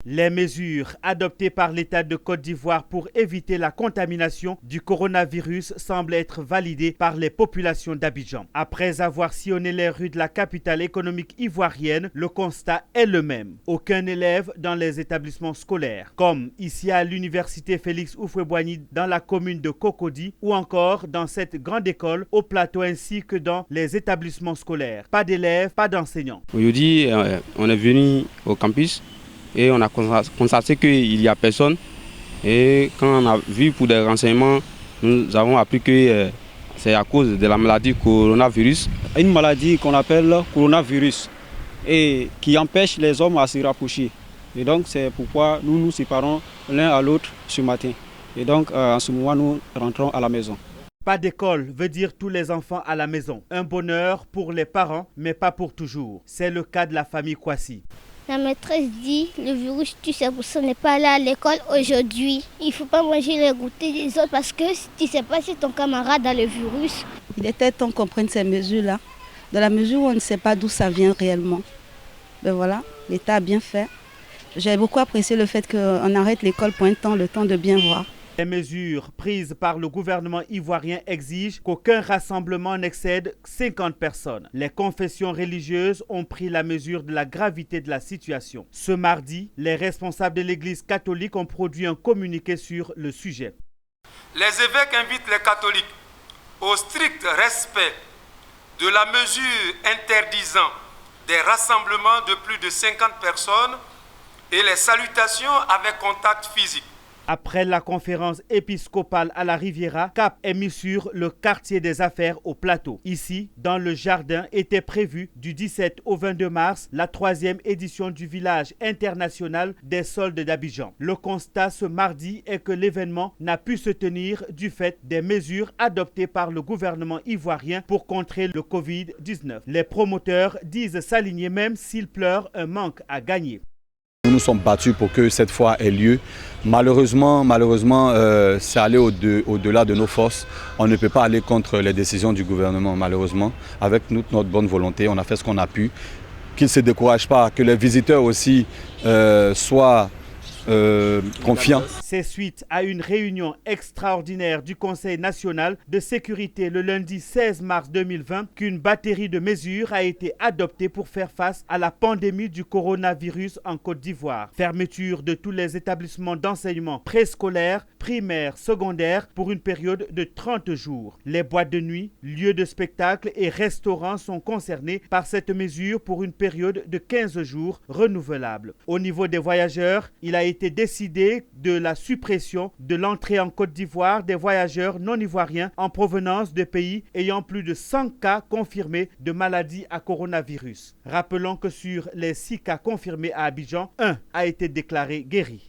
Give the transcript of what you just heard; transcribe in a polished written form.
Les mesures adoptées par l'État de Côte d'Ivoire pour éviter la contamination du coronavirus semblent être validées par les populations d'Abidjan. Après avoir sillonné les rues de la capitale économique ivoirienne, le constat est le même. Aucun élève dans les établissements scolaires, comme ici à l'université Félix Houphouët-Boigny dans la commune de Cocody ou encore dans cette grande école au plateau ainsi que dans les établissements scolaires. Pas d'élèves, pas d'enseignants. Aujourd'hui, on est venu au campus et on a constaté qu'il n'y a personne. Et quand on a vu pour des renseignements, nous avons appris que c'est à cause de la maladie coronavirus. Une maladie qu'on appelle coronavirus et qui empêche les hommes à se rapprocher. Et donc c'est pourquoi nous nous séparons l'un à l'autre ce matin. Et donc en ce moment, nous rentrons à la maison. Pas d'école veut dire tous les enfants à la maison. Un bonheur pour les parents, mais pas pour toujours. C'est le cas de la famille Kwasi. La maîtresse dit le virus, tu sais, pour ça n'est pas allé à l'école aujourd'hui. Il ne faut pas manger les goûters des autres parce que tu ne sais pas si ton camarade a le virus. Il était temps qu'on prenne ces mesures-là, dans la mesure où on ne sait pas d'où ça vient réellement. Ben voilà, l'État a bien fait. J'ai beaucoup apprécié le fait qu'on arrête l'école pour un temps, le temps de bien voir. Les mesures prises par le gouvernement ivoirien exigent qu'aucun rassemblement n'excède 50 personnes. Les confessions religieuses ont pris la mesure de la gravité de la situation. Ce mardi, les responsables de l'Église catholique ont produit un communiqué sur le sujet. Les évêques invitent les catholiques au strict respect de la mesure interdisant des rassemblements de plus de 50 personnes et les salutations avec contact physique. Après la conférence épiscopale à la Riviera, cap est mis sur le quartier des affaires au plateau. Ici, dans le jardin, était prévue du 17 au 22 mars la 3e édition du village international des soldes d'Abidjan. Le constat ce mardi est que l'événement n'a pu se tenir du fait des mesures adoptées par le gouvernement ivoirien pour contrer le Covid-19. Les promoteurs disent s'aligner même s'ils pleurent un manque à gagner. Nous nous sommes battus pour que cette fois ait lieu. Malheureusement, c'est aller au-delà de nos forces. On ne peut pas aller contre les décisions du gouvernement, malheureusement. Avec notre bonne volonté, on a fait ce qu'on a pu. Qu'ils ne se découragent pas, que les visiteurs aussi soient confiants. C'est suite à une réunion extraordinaire du Conseil national de sécurité le lundi 16 mars 2020 qu'une batterie de mesures a été adoptée pour faire face à la pandémie du coronavirus en Côte d'Ivoire. Fermeture de tous les établissements d'enseignement préscolaires, primaires, secondaires pour une période de 30 jours. Les boîtes de nuit, lieux de spectacle et restaurants sont concernés par cette mesure pour une période de 15 jours renouvelable. Au niveau des voyageurs, il a été décidé de la suppression de l'entrée en Côte d'Ivoire des voyageurs non ivoiriens en provenance de pays ayant plus de 100 cas confirmés de maladie à coronavirus. Rappelons que sur les 6 cas confirmés à Abidjan, 1 a été déclaré guéri.